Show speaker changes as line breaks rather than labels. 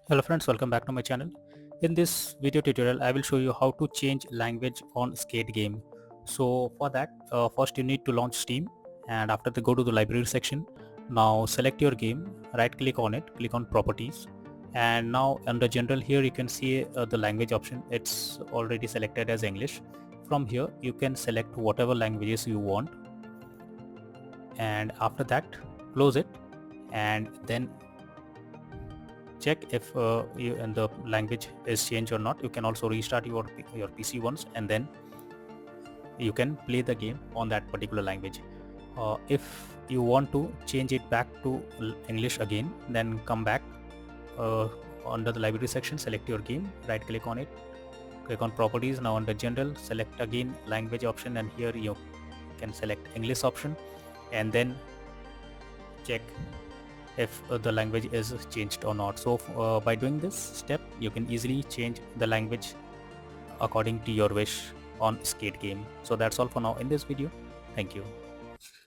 Hello friends, welcome back to my channel. In this video tutorial, I will show you how to change language on Skate game. So for that, first you need to launch Steam, and after that go to the library section. Now select your game, right click on it, click on properties, and now under general here you can see the language option. It's already selected as English. From here you can select whatever languages you want, and after that close it, and then check if the language is changed or not. You can also restart your PC once, and then you can play the game on that particular language. If you want to change it back to English again, then come back uh, under the library section, select your game, right click on it, click on properties. Now under general, select again language option, and here you can select English option, and then check if the language is changed or not. So by doing this step, you can easily change the language according to your wish on Skate game. So that's all for now in this video. Thank you.